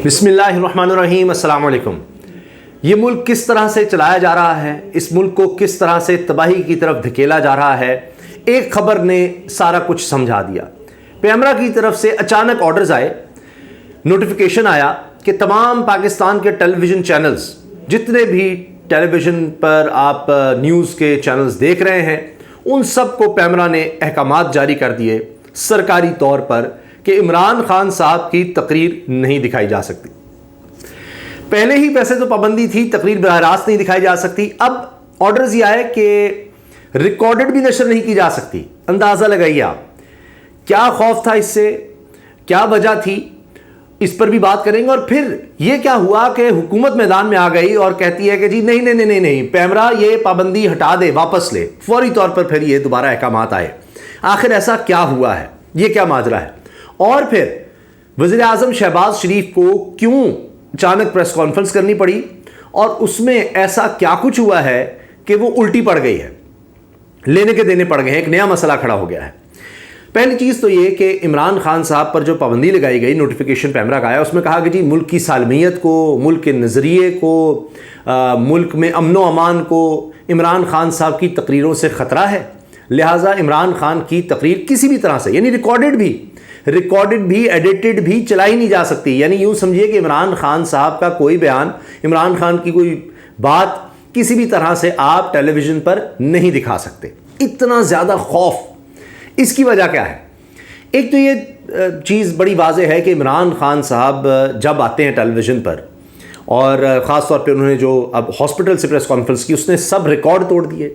بسم اللہ الرحمن الرحیم۔ السلام علیکم۔ یہ ملک کس طرح سے چلایا جا رہا ہے، اس ملک کو کس طرح سے تباہی کی طرف دھکیلا جا رہا ہے، ایک خبر نے سارا کچھ سمجھا دیا۔ پیمرا کی طرف سے اچانک آرڈرز آئے، نوٹیفیکیشن آیا کہ تمام پاکستان کے ٹیلی ویژن چینلز، جتنے بھی ٹیلی ویژن پر آپ نیوز کے چینلز دیکھ رہے ہیں، ان سب کو پیمرا نے احکامات جاری کر دیے سرکاری طور پر کہ عمران خان صاحب کی تقریر نہیں دکھائی جا سکتی۔ پہلے ہی ویسے تو پابندی تھی، تقریر براہ راست نہیں دکھائی جا سکتی، اب آرڈرز یہ آئے کہ ریکارڈڈ بھی نشر نہیں کی جا سکتی۔ اندازہ لگائیے آپ کیا خوف تھا، اس سے کیا وجہ تھی، اس پر بھی بات کریں گے۔ اور پھر یہ کیا ہوا کہ حکومت میدان میں آ گئی اور کہتی ہے کہ جی نہیں پیمرا یہ پابندی ہٹا دے، واپس لے۔ فوری طور پر پھر یہ دوبارہ احکامات آئے۔ آخر ایسا کیا ہوا ہے، یہ کیا ماجرا ہے؟ اور پھر وزیر اعظم شہباز شریف کو کیوں اچانک پریس کانفرنس کرنی پڑی، اور اس میں ایسا کیا کچھ ہوا ہے کہ وہ الٹی پڑ گئی ہے، لینے کے دینے پڑ گئے ہیں، ایک نیا مسئلہ کھڑا ہو گیا ہے۔ پہلی چیز تو یہ کہ عمران خان صاحب پر جو پابندی لگائی گئی، نوٹیفیکیشن پیمرا کا آیا، اس میں کہا کہ جی ملک کی سالمیت کو، ملک کے نظریے کو، ملک میں امن و امان کو عمران خان صاحب کی تقریروں سے خطرہ ہے، لہٰذا عمران خان کی تقریر کسی بھی طرح سے، یعنی ریکارڈڈ بھی ایڈیٹڈ بھی چلائی نہیں جا سکتی۔ یعنی یوں سمجھیے کہ عمران خان صاحب کا کوئی بیان، عمران خان کی کوئی بات کسی بھی طرح سے آپ ٹیلی ویژن پر نہیں دکھا سکتے۔ اتنا زیادہ خوف، اس کی وجہ کیا ہے؟ ایک تو یہ چیز بڑی واضح ہے کہ عمران خان صاحب جب آتے ہیں ٹیلی ویژن پر، اور خاص طور پہ انہوں نے جو اب ہاسپٹل سے پریس کانفرنس کی، اس نے سب ریکارڈ توڑ دیے۔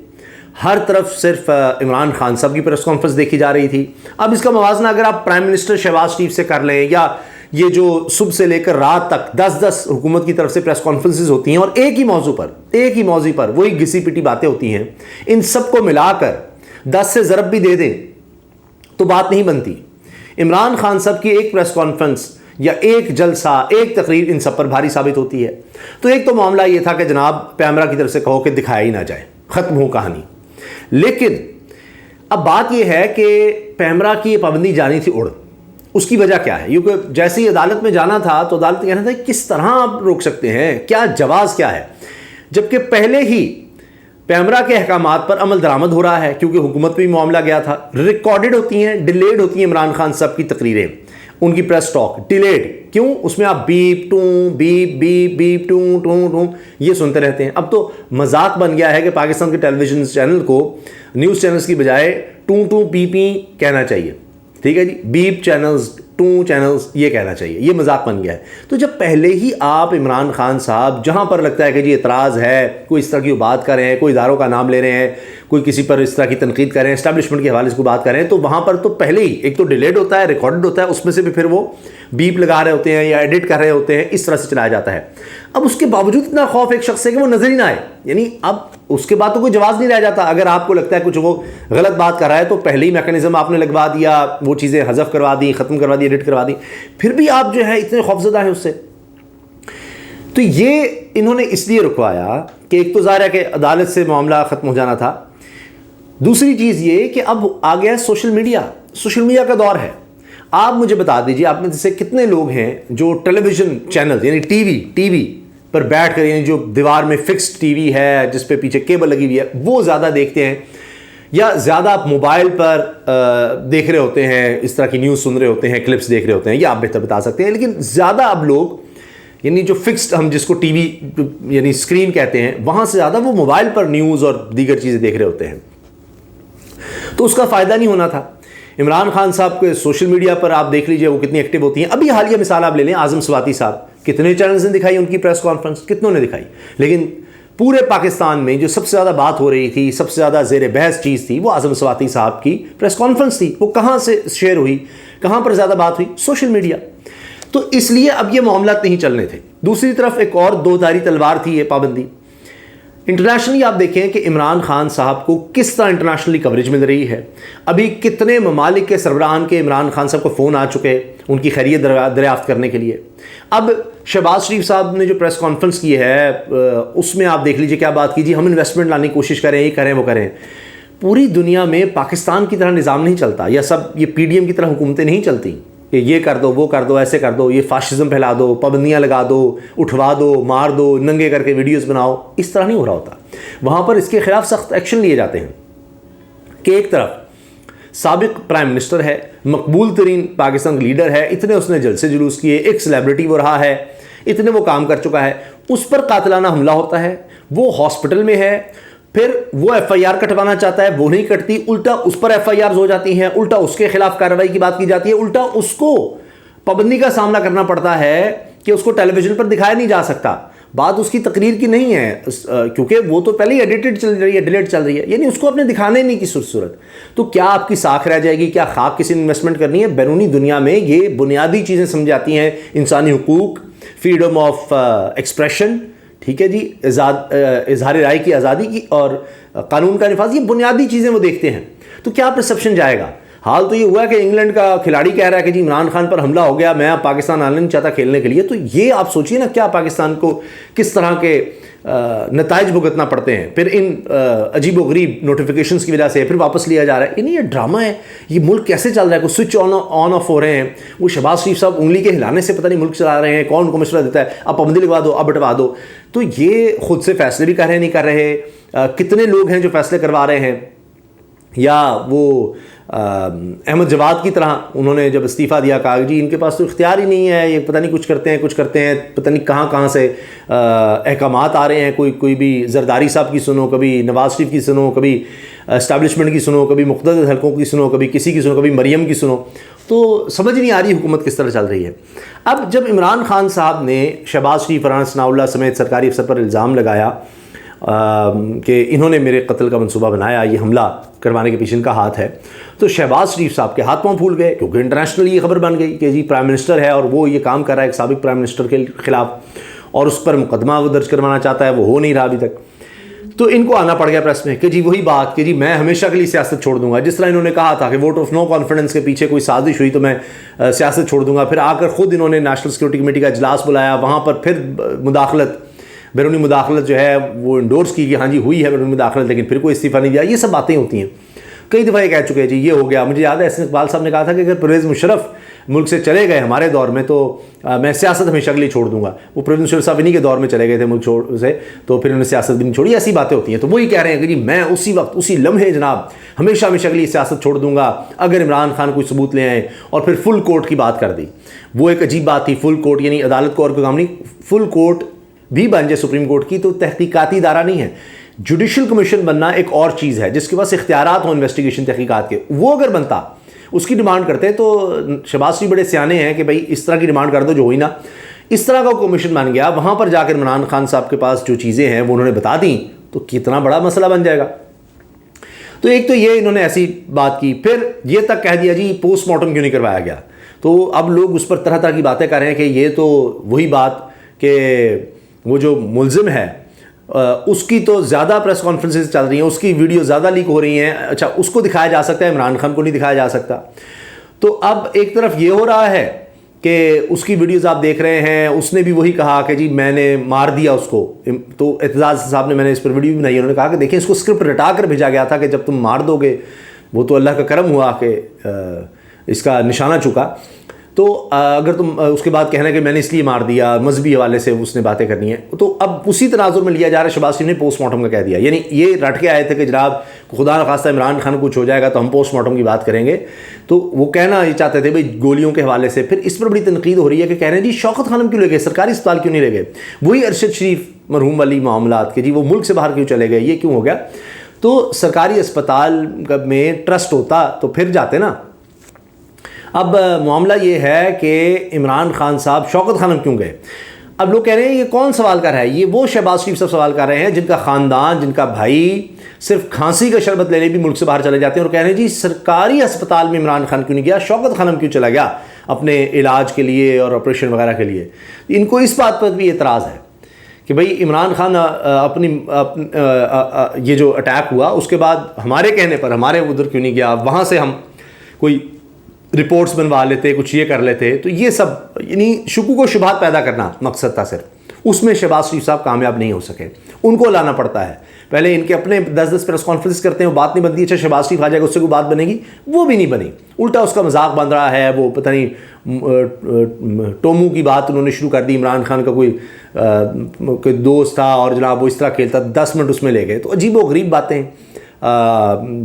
ہر طرف صرف عمران خان صاحب کی پریس کانفرنس دیکھی جا رہی تھی۔ اب اس کا موازنہ اگر آپ پرائم منسٹر شہباز شریف سے کر لیں، یا یہ جو صبح سے لے کر رات تک 10 حکومت کی طرف سے پریس کانفرنسز ہوتی ہیں، اور ایک ہی موضوع پر وہی گھسی پٹی باتیں ہوتی ہیں، ان سب کو ملا کر 10 سے ضرب بھی دے دیں تو بات نہیں بنتی۔ عمران خان صاحب کی ایک پریس کانفرنس یا ایک جلسہ، ایک تقریر ان سب پر بھاری ثابت ہوتی ہے۔ تو ایک تو معاملہ یہ تھا کہ جناب پیمرا کی طرف سے کہو کہ دکھایا ہی نہ جائے، ختم ہو کہانی۔ لیکن اب بات یہ ہے کہ پیمرا کی یہ پابندی جانی تھی اڑ، اس کی وجہ کیا ہے؟ کیونکہ جیسے ہی عدالت میں جانا تھا تو عدالت کہنا تھا کس طرح آپ روک سکتے ہیں، کیا جواز کیا ہے، جبکہ پہلے ہی پیمرا کے احکامات پر عمل درآمد ہو رہا ہے، کیونکہ حکومت میں بھی معاملہ گیا تھا۔ ریکارڈڈ ہوتی ہیں، ڈیلیڈ ہوتی ہیں عمران خان صاحب کی تقریریں، ان کی پریس ٹاک ڈیلیڈ، کیوں؟ اس میں آپ بیپ ٹوں بیپ بیپ بیپ ٹوں ٹوں ٹوں یہ سنتے رہتے ہیں۔ اب تو مذاق بن گیا ہے کہ پاکستان کے ٹیلی ویژن چینل کو نیوز چینلز کی بجائے ٹوں ٹوں پی پی کہنا چاہیے، ٹھیک ہے جی، بیپ چینلز، ٹوں چینلز یہ کہنا چاہیے، یہ مذاق بن گیا ہے۔ تو جب پہلے ہی آپ عمران خان صاحب جہاں پر لگتا ہے کہ جی اعتراض ہے، کوئی اس طرح کی بات کر رہے ہیں، کوئی اداروں کا نام لے رہے ہیں، کوئی کسی پر اس طرح کی تنقید کر رہے ہیں، اسٹیبلشمنٹ کے حوالے سے کوئی بات کر رہے ہیں، تو وہاں پر تو پہلے ہی ایک تو ڈیلیڈ ہوتا ہے، ریکارڈڈ ہوتا ہے، اس میں سے بھی پھر وہ بیپ لگا رہے ہوتے ہیں یا ایڈٹ کر رہے ہوتے ہیں، اس طرح سے چلایا جاتا ہے۔ اب اس کے باوجود اتنا خوف ایک شخص سے کہ وہ نظر ہی نہ آئے، یعنی اب اس کے بعد تو کوئی جواز نہیں رہ جاتا۔ اگر آپ کو لگتا ہے کچھ وہ غلط بات کر رہا ہے تو پہلے ہی میکانزم آپ نے لگوا دیا، وہ چیزیں حذف کروا دی، ختم کروا دی، ایڈٹ کروا دی، پھر بھی آپ جو ہے اتنے خوفزدہ ہیں اس سے۔ تو یہ انہوں نے اس لیے رکوایا کہ ایک تو ظاہر ہے کہ عدالت سے معاملہ ختم ہو جانا تھا، دوسری چیز یہ کہ اب آ گیا سوشل میڈیا کا دور ہے۔ آپ مجھے بتا دیجیے، آپ میں سے کتنے لوگ ہیں جو ٹیلی ویژن چینل یعنی ٹی وی پر بیٹھ کر، یعنی جو دیوار میں فکسڈ ٹی وی ہے جس پہ پیچھے کیبل لگی ہوئی ہے، وہ زیادہ دیکھتے ہیں، یا زیادہ آپ موبائل پر دیکھ رہے ہوتے ہیں، اس طرح کی نیوز سن رہے ہوتے ہیں، کلپس دیکھ رہے ہوتے ہیں، یہ آپ بہتر بتا سکتے ہیں۔ لیکن زیادہ اب لوگ، یعنی جو فکسڈ ہم جس کو ٹی وی یعنی اسکرین کہتے ہیں، وہاں سے زیادہ وہ موبائل پر نیوز اور دیگر چیزیں دیکھ رہے ہوتے ہیں، تو اس کا فائدہ نہیں ہونا تھا۔ عمران خان صاحب کے سوشل میڈیا پر آپ دیکھ لیجئے وہ کتنی ایکٹیو ہوتی ہیں۔ ابھی حالیہ مثال آپ لے لیں، اعظم سواتی صاحب، کتنے چینلز نے دکھائی ان کی پریس کانفرنس، کتنوں نے دکھائی، لیکن پورے پاکستان میں جو سب سے زیادہ بات ہو رہی تھی، سب سے زیادہ زیر بحث چیز تھی، وہ اعظم سواتی صاحب کی پریس کانفرنس تھی۔ وہ کہاں سے شیئر ہوئی، کہاں پر زیادہ بات ہوئی؟ Social media. تو اس لیے اب یہ معاملات نہیں چلنے تھے۔ دوسری طرف ایک اور دو دھاری تلوار تھی یہ پابندی۔ انٹرنیشنلی آپ دیکھیں کہ عمران خان صاحب کو کس طرح انٹرنیشنلی کوریج مل رہی ہے۔ ابھی کتنے ممالک کے سربراہان کے عمران خان صاحب کو فون آ چکے ان کی خیریت دریافت کرنے کے لیے۔ اب شہباز شریف صاحب نے جو پریس کانفرنس کی ہے اس میں آپ دیکھ لیجئے کیا بات کیجیے، ہم انویسٹمنٹ لانے کی کوشش کریں، یہ کریں وہ کریں۔ پوری دنیا میں پاکستان کی طرح نظام نہیں چلتا، یا سب یہ پی ڈی ایم کی طرح حکومتیں نہیں چلتی۔ کہ یہ کر دو وہ کر دو ایسے کر دو, یہ فاشزم پھیلا دو, پابندیاں لگا دو, اٹھوا دو, مار دو, ننگے کر کے ویڈیوز بناؤ, اس طرح نہیں ہو رہا ہوتا. وہاں پر اس کے خلاف سخت ایکشن لیے جاتے ہیں کہ ایک طرف سابق پرائم منسٹر ہے, مقبول ترین پاکستان لیڈر ہے, اتنے اس نے جلسے جلوس کیے, ایک سیلیبریٹی وہ رہا ہے, اتنے وہ کام کر چکا ہے, اس پر قاتلانہ حملہ ہوتا ہے, وہ ہاسپٹل میں ہے, پھر وہ ایف آئی آر کٹوانا چاہتا ہے, وہ نہیں کٹتی, الٹا اس پر ایف آئی آرز ہو جاتی ہیں, الٹا اس کے خلاف کارروائی کی بات کی جاتی ہے, الٹا اس کو پابندی کا سامنا کرنا پڑتا ہے کہ اس کو ٹیلی ویژن پر دکھایا نہیں جا سکتا. بات اس کی تقریر کی نہیں ہے کیونکہ وہ تو پہلے ہی ایڈیٹڈ چل رہی ہے, ڈیلیٹ چل رہی ہے, یعنی اس کو اپنے دکھانے نہیں کی صورت. تو کیا آپ کی ساکھ رہ جائے گی, کیا خاک کسی نے انویسٹمنٹ کرنی ہے؟ بیرونی دنیا میں یہ بنیادی چیزیں سمجھاتی ہیں, انسانی حقوق, فریڈم آف ایکسپریشن, ٹھیک ہے جی, اظہار رائے کی آزادی کی, اور قانون کا نفاذ, یہ بنیادی چیزیں وہ دیکھتے ہیں. تو کیا پرسیپشن جائے گا؟ حال تو یہ ہوا کہ انگلینڈ کا کھلاڑی کہہ رہا ہے کہ جی عمران خان پر حملہ ہو گیا, میں پاکستان آنا نہیں چاہتا کھیلنے کے لیے. تو یہ آپ سوچیے نا کیا پاکستان کو کس طرح کے نتائج بھگتنا پڑتے ہیں. پھر ان عجیب و غریب نوٹیفیکیشنز کی وجہ سے پھر واپس لیا جا رہا ہے. یعنی یہ ڈرامہ ہے, یہ ملک کیسے چل رہا ہے, کوئی سوئچ آن آف ہو رہے ہیں. وہ شہباز شریف صاحب انگلی کے ہلانے سے پتہ نہیں ملک چلا رہے ہیں, کون کو مشورہ دیتا ہے, اب پابندی لگوا دو, اب بٹوا دو. تو یہ خود سے فیصلے بھی کر رہے نہیں کر رہے. کتنے لوگ ہیں جو فیصلے کروا رہے ہیں, یا وہ احمد جواد کی طرح انہوں نے جب استعفیٰ دیا کہا جی ان کے پاس تو اختیار ہی نہیں ہے, یہ پتہ نہیں کچھ کرتے ہیں, پتہ نہیں کہاں سے احکامات آ رہے ہیں, کوئی بھی زرداری صاحب کی سنو, کبھی نواز شریف کی سنو, کبھی اسٹیبلشمنٹ کی سنو, کبھی مقتدر حلقوں کی سنو, کبھی کسی کی سنو, کبھی مریم کی سنو. تو سمجھ نہیں آ رہی حکومت کس طرح چل رہی ہے. اب جب عمران خان صاحب نے شہباز شریف, فرحان ثناء اللہ سمیت سرکاری افسر پر الزام لگایا کہ انہوں نے میرے قتل کا منصوبہ بنایا, یہ حملہ کروانے کے پیچھے ان کا ہاتھ ہے, تو شہباز شریف صاحب کے ہاتھ پاؤں پھول گئے, کیونکہ انٹرنیشنل یہ خبر بن گئی کہ جی پرائم منسٹر ہے اور وہ یہ کام کر رہا ہے ایک سابق پرائم منسٹر کے خلاف, اور اس پر مقدمہ وہ درج کروانا چاہتا ہے, وہ ہو نہیں رہا ابھی تک. تو ان کو آنا پڑ گیا پریس میں کہ جی وہی بات کہ جی میں ہمیشہ کے لیے سیاست چھوڑ دوں گا, جس طرح انہوں نے کہا تھا کہ ووٹ آف نو کانفیڈنس کے پیچھے کوئی سازش ہوئی تو میں سیاست چھوڑ دوں گا. پھر آ کر خود انہوں نے نیشنل سیکورٹی کمیٹی کا اجلاس بلایا, وہاں پر پھر بیرونی مداخلت جو ہے وہ انڈورس کی کہ ہاں جی ہوئی ہے بیرونی مداخلت, لیکن پھر کوئی استعفیٰ نہیں دیا. یہ سب باتیں ہوتی ہیں, کئی دفعہ یہ کہہ چکے ہیں جی یہ ہو گیا. مجھے یاد ہے احسن اقبال صاحب نے کہا تھا کہ اگر پرویز مشرف ملک سے چلے گئے ہمارے دور میں تو میں سیاست ہمیشہ کے لیے چھوڑ دوں گا. وہ پرویز مشرف صاحب انہی کے دور میں چلے گئے تھے ملک سے, تو پھر انہوں نے سیاست بھی نہیں چھوڑی. ایسی باتیں ہوتی ہیں. تو وہی کہہ رہے ہیں کہ جی میں اسی وقت اسی لمحے جناب ہمیشہ کے لیے سیاست چھوڑ دوں گا اگر عمران خان کوئی ثبوت لے آئیں. اور پھر فل کورٹ کی بات کر دی. وہ ایک عجیب بات تھی, فل کورٹ یعنی عدالت کو اور کوئی کام نہیں, فل کورٹ بھی بن جائے سپریم کورٹ کی تو تحقیقاتی ادارہ نہیں ہے. جوڈیشل کمیشن بننا ایک اور چیز ہے جس کے پاس اختیارات ہوں انویسٹیگیشن تحقیقات کے. وہ اگر بنتا, اس کی ڈیمانڈ کرتے تو شہباز شریف بڑے سیانے ہیں کہ بھائی اس طرح کی ڈیمانڈ کر دو جو ہوئی نا. اس طرح کا کمیشن بن گیا, وہاں پر جا کر عمران خان صاحب کے پاس جو چیزیں ہیں وہ انہوں نے بتا دیں تو کتنا بڑا مسئلہ بن جائے گا. تو ایک تو یہ انہوں نے ایسی بات کی, پھر یہ تک کہہ دیا جی پوسٹ مارٹم کیوں نہیں کروایا گیا. تو اب لوگ اس پر طرح طرح کی باتیں کر رہے ہیں کہ یہ تو وہی بات کہ وہ جو ملزم ہے اس کی تو زیادہ پریس کانفرنسز چل رہی ہیں, اس کی ویڈیو زیادہ لیک ہو رہی ہیں, اچھا اس کو دکھایا جا سکتا ہے, عمران خان کو نہیں دکھایا جا سکتا. تو اب ایک طرف یہ ہو رہا ہے کہ اس کی ویڈیوز آپ دیکھ رہے ہیں, اس نے بھی وہی کہا کہ جی میں نے مار دیا اس کو. تو اعتزاز صاحب نے, میں نے اس پر ویڈیو بھی بنائی, انہوں نے کہا کہ دیکھیں اس کو اسکرپٹ رٹا کر بھیجا گیا تھا کہ جب تم مار دو گے وہ تو اللہ کا کرم ہوا کہ اس کا نشانہ چکا, تو اگر تم اس کے بعد کہنا کہ میں نے اس لیے مار دیا, مذہبی حوالے سے اس نے باتیں کرنی ہیں. تو اب اسی تناظر میں لیا جا رہا ہے شہباز شریف نے پوسٹ مارٹم کا کہہ دیا. یعنی یہ رٹ کے آئے تھے کہ جناب خدا نخواستہ عمران خان کچھ ہو جائے گا تو ہم پوسٹ مارٹم کی بات کریں گے. تو وہ کہنا یہ چاہتے تھے بھائی گولیوں کے حوالے سے. پھر اس پر بڑی تنقید ہو رہی ہے کہ کہہ رہے ہیں جی شوکت خانم کیوں لے گئے, سرکاری اسپتال کیوں نہیں لے گئے, وہی ارشد شریف مرحوم والی معاملات کہ جی وہ ملک سے باہر کیوں چلے گئے, یہ کیوں ہو گیا. تو سرکاری اسپتال میں ٹرسٹ ہوتا تو پھر جاتے نا. اب معاملہ یہ ہے کہ عمران خان صاحب شوکت خانم کیوں گئے. اب لوگ کہہ رہے ہیں یہ کون سوال کر رہا ہے, یہ وہ شہباز شریف صاحب سوال کر رہے ہیں جن کا خاندان, جن کا بھائی صرف کھانسی کا شربت لینے بھی ملک سے باہر چلے جاتے ہیں, اور کہہ رہے ہیں جی سرکاری اسپتال میں عمران خان کیوں نہیں گیا, شوکت خانم کیوں چلا گیا اپنے علاج کے لیے اور آپریشن وغیرہ کے لیے. ان کو اس بات پر بھی اعتراض ہے کہ بھئی عمران خان اپنی یہ جو اٹیک ہوا اس کے بعد ہمارے کہنے پر ہمارے ادھر کیوں نہیں گیا, وہاں سے ہم کوئی رپورٹس بنوا لیتے, کچھ یہ کر لیتے. تو یہ سب یعنی شکوک و شبہات پیدا کرنا مقصد تھا صرف. اس میں شہباز شریف صاحب کامیاب نہیں ہو سکے، ان کو لانا پڑتا ہے۔ پہلے ان کے اپنے 10 پریس کانفرنس کرتے ہیں، وہ بات نہیں بنتی، اچھا شہباز شریف آ جائے گا اس سے کوئی بات بنے گی، وہ بھی نہیں بنی، الٹا اس کا مذاق بن رہا ہے، وہ پتہ نہیں ٹومو کی بات انہوں نے شروع کر دی، عمران خان کا کوئی دوست تھا اور جناب وہ اس طرح کھیلتا، 10 منٹ اس میں لے گئے۔ تو عجیب و غریب باتیں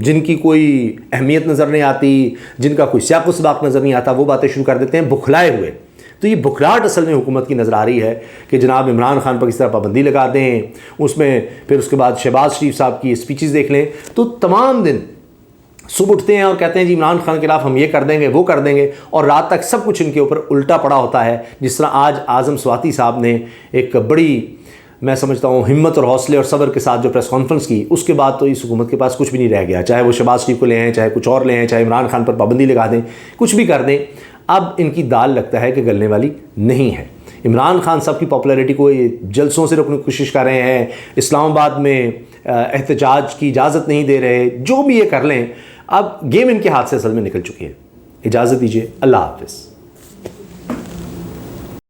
جن کی کوئی اہمیت نظر نہیں آتی، جن کا کوئی سیاق و سباق نظر نہیں آتا، وہ باتیں شروع کر دیتے ہیں بکھلائے ہوئے۔ تو یہ بکھلاہٹ اصل میں حکومت کی نظر آ رہی ہے کہ جناب عمران خان پر کس طرح پابندی لگا دیں، اس میں پھر اس کے بعد شہباز شریف صاحب کی اسپیچز دیکھ لیں تو تمام دن صبح اٹھتے ہیں اور کہتے ہیں جی عمران خان کے خلاف ہم یہ کر دیں گے وہ کر دیں گے، اور رات تک سب کچھ ان کے اوپر الٹا پڑا ہوتا ہے۔ جس طرح آج اعظم سواتی صاحب نے ایک بڑی، میں سمجھتا ہوں، ہمت اور حوصلے اور صبر کے ساتھ جو پریس کانفرنس کی، اس کے بعد تو اس حکومت کے پاس کچھ بھی نہیں رہ گیا، چاہے وہ شہباز شریف کو لے آئیں، چاہے کچھ اور لے آئیں، چاہے عمران خان پر پابندی لگا دیں، کچھ بھی کر دیں، اب ان کی دال لگتا ہے کہ گلنے والی نہیں ہے۔ عمران خان صاحب کی پاپولیرٹی کو جلسوں سے روکنے کی کوشش کر رہے ہیں، اسلام آباد میں احتجاج کی اجازت نہیں دے رہے، جو بھی یہ کر لیں، اب گیم ان کے ہاتھ سے اصل میں نکل چکی ہے۔ اجازت دیجیے، اللہ حافظ۔